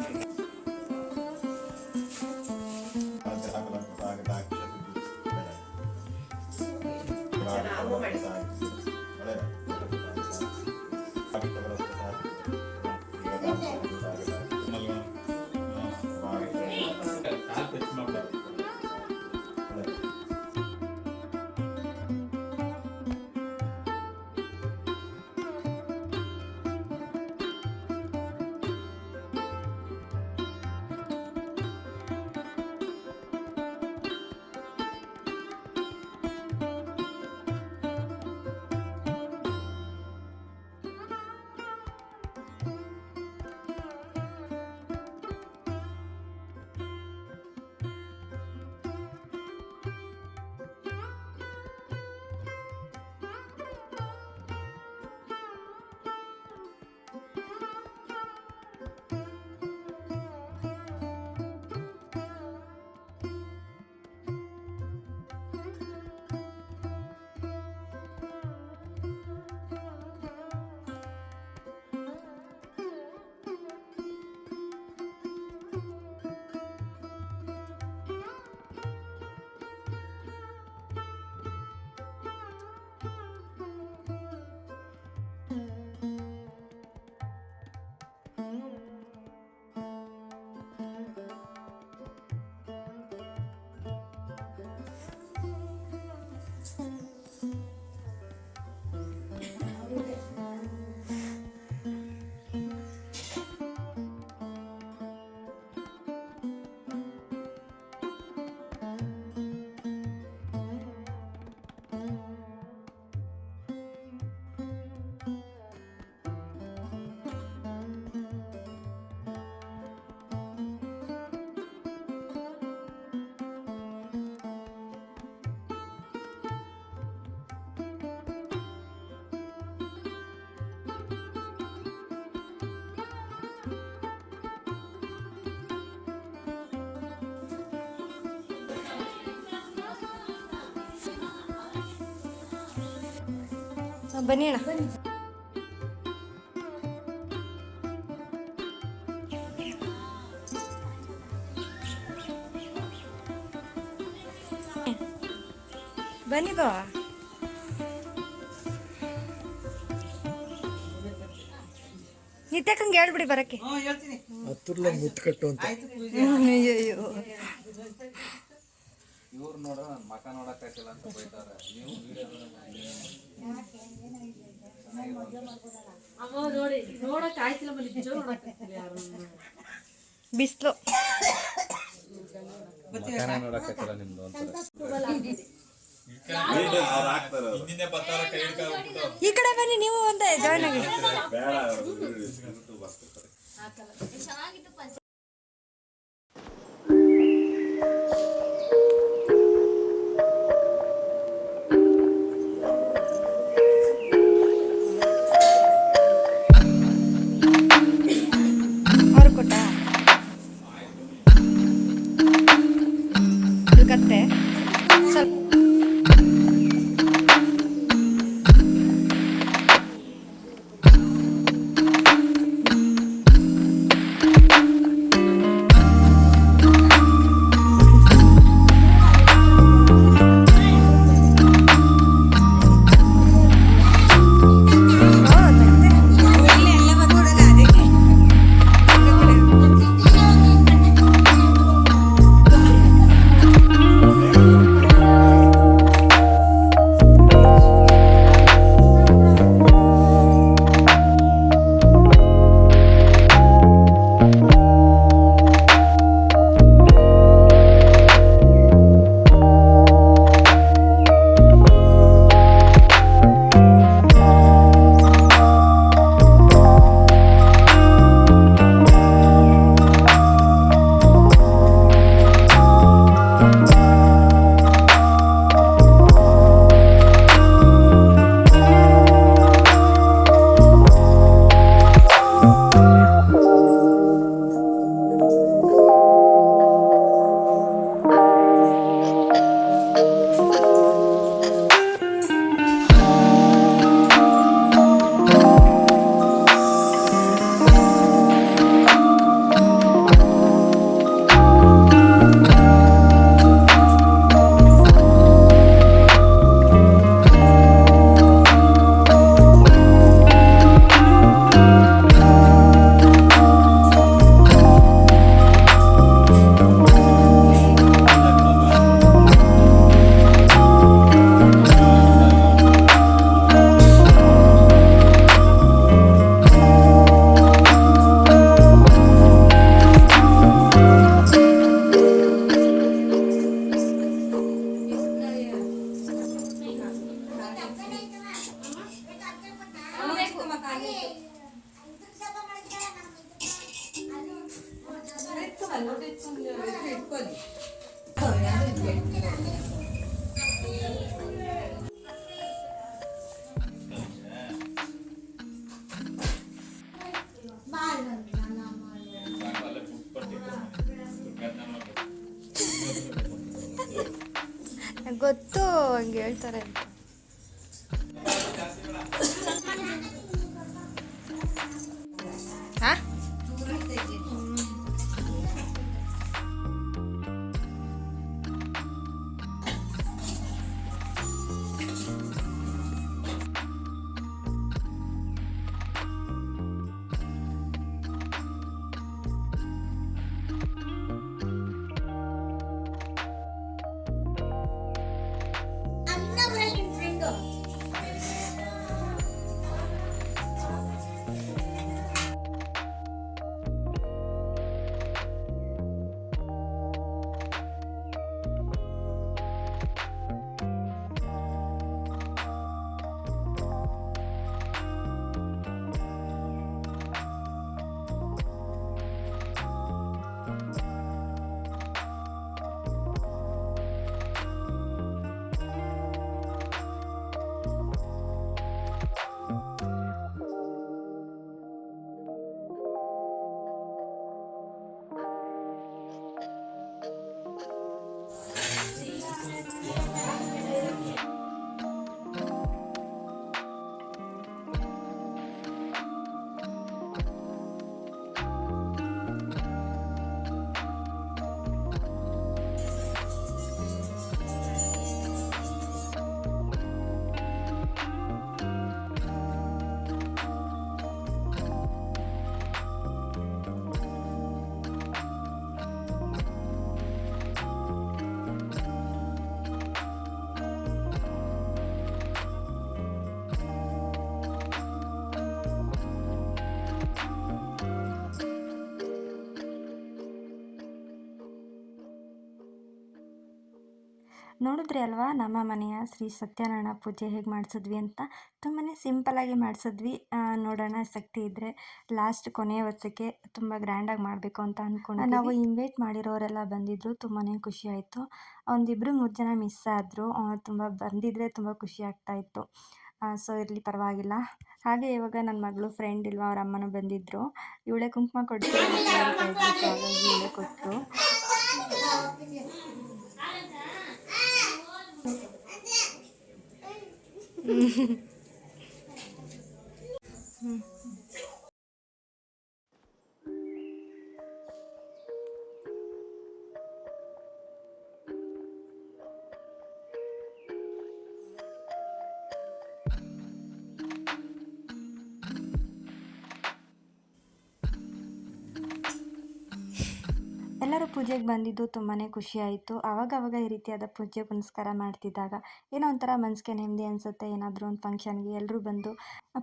ಬನ್ನಿ ಅಣ್ಣ. ಬನ್ನಿ ಬಾ. ನಿತ್ಯಕ್ಕಂಗೆ ಹೇಳ್ಬಿಡಿ ಬರಕ್ಕೆ. ಹತ್ತರ್ಲ ಮುತ್ಕಟ್ಟು ಅಂತ ಅಯ್ಯಯ್ಯೋ ಇವ್ರು ನೋಡ ನನ್ನ ಮಕ ನೋಡಕ್ಕಾಗಿಲ್ಲ ಅಂತ ಬೈತಾರೆ. ನೀವು ಬಿಸಿಲು ಮಕನೇ ನೋಡಕ್ಕಾಗಿಲ್ಲ ನಿಮ್ದು ಒಂಥರ. ಈ ಕಡೆ ಬನ್ನಿ ನೀವು ಒಂದೇ ಜಾಯ್ನ್ ಆಗಿ. ಅವ್ರು ಕೊಟ್ಟ ಕತ್ತೆ ಸ್ವಲ್ಪ ಗೊತ್ತು ಹಂಗೆ ಹೇಳ್ತಾರೆ ಅಂತ. ಹಾ ನೋಡಿದ್ರಿ ಅಲ್ವಾ ನಮ್ಮ ಮನೆಯ ಶ್ರೀ ಸತ್ಯನಾರಾಯಣ ಪೂಜೆ ಹೇಗೆ ಮಾಡಿಸಿದ್ವಿ ಅಂತ. ತುಂಬಾ ಸಿಂಪಲ್ಲಾಗಿ ಮಾಡಿಸಿದ್ವಿ. ನೋಡೋಣ ಶಕ್ತಿ ಇದ್ದರೆ ಲಾಸ್ಟ್ ಕೊನೆಯ ವರ್ಷಕ್ಕೆ ತುಂಬ ಗ್ರ್ಯಾಂಡಾಗಿ ಮಾಡಬೇಕು ಅಂತ ಅಂದ್ಕೊಂಡು ನಾವು ಇನ್ವೈಟ್ ಮಾಡಿರೋರೆಲ್ಲ ಬಂದಿದ್ದರು. ತುಂಬಾ ಖುಷಿ ಆಯಿತು. ಒಂದಿಬ್ಬರು 3 ಜನ ಮಿಸ್ ಆದರು. ತುಂಬ ಬಂದಿದ್ದರೆ ತುಂಬ ಖುಷಿ ಆಗ್ತಾಯಿತ್ತು. ಸೊ ಇರಲಿ ಪರವಾಗಿಲ್ಲ. ಹಾಗೆ ಇವಾಗ ನನ್ನ ಮಗಳು ಫ್ರೆಂಡ್ ಇಲ್ವಾ ಅವ್ರ ಅಮ್ಮನೂ ಬಂದಿದ್ದರು. ಇವಳೆ ಕುಂಕುಮ ಕೊಡ್ತೀವಿ ಅಂತ ಹೇಳ್ತಾ ಇದ್ಲು. ಸೊ ಹಾಗಾಗಿ ಇವಳೆ ಕೊಟ್ಟರು. ಎಲ್ಲರೂ ಪೂಜೆಗೆ ಬಂದಿದ್ದು ತುಂಬಾ ಖುಷಿ ಆಯಿತು. ಆವಾಗವಾಗ ಈ ರೀತಿಯಾದ ಪೂಜೆ ಪುನಸ್ಕಾರ ಮಾಡ್ತಿದ್ದಾಗ ಏನೋ ಒಂಥರ ಮನಸ್ಸಿಗೆ ನೆಮ್ಮದಿ ಅನಿಸುತ್ತೆ. ಏನಾದರೂ ಒಂದು ಫಂಕ್ಷನ್ಗೆ ಎಲ್ಲರೂ ಬಂದು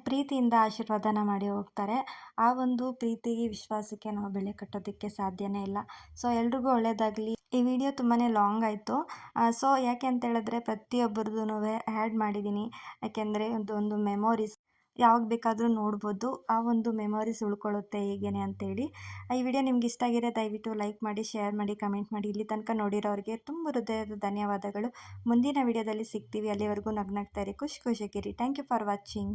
ಪ್ರೀತಿಯಿಂದ ಆಶೀರ್ವಾದನ ಮಾಡಿ ಹೋಗ್ತಾರೆ. ಆ ಒಂದು ಪ್ರೀತಿಗೆ ವಿಶ್ವಾಸಕ್ಕೆ ನಾವು ಬೆಲೆ ಕಟ್ಟೋದಕ್ಕೆ ಸಾಧ್ಯನೇ ಇಲ್ಲ. ಸೊ ಎಲ್ರಿಗೂ ಒಳ್ಳೆಯದಾಗಲಿ. ಈ ವಿಡಿಯೋ ತುಂಬಾ ಲಾಂಗ್ ಆಯಿತು. ಸೊ ಯಾಕೆ ಅಂತ ಹೇಳಿದ್ರೆ ಪ್ರತಿಯೊಬ್ಬರದೂ ಆ್ಯಡ್ ಮಾಡಿದ್ದೀನಿ. ಯಾಕೆಂದರೆ ಒಂದು ಮೆಮೊರೀಸ್ ಯಾವಾಗ ಬೇಕಾದರೂ ನೋಡ್ಬೋದು. ಆ ಒಂದು ಮೆಮೊರೀಸ್ ಉಳ್ಕೊಳ್ಳುತ್ತೆ ಹೀಗೇನೆ ಅಂತೇಳಿ. ಈ ವಿಡಿಯೋ ನಿಮ್ಗೆ ಇಷ್ಟ ಆಗಿದ್ರೆ ದಯವಿಟ್ಟು ಲೈಕ್ ಮಾಡಿ, ಶೇರ್ ಮಾಡಿ, ಕಮೆಂಟ್ ಮಾಡಿ. ಇಲ್ಲಿ ತನಕ ನೋಡಿರೋರಿಗೆ ತುಂಬ ಹೃದಯದ ಧನ್ಯವಾದಗಳು. ಮುಂದಿನ ವಿಡಿಯೋದಲ್ಲಿ ಸಿಗ್ತೀವಿ. ಅಲ್ಲಿವರೆಗೂ ನಗ್ನಗ್ತಾ ಇರಿ, ಖುಷಿಯಾಗಿರಿ. Thank you for watching.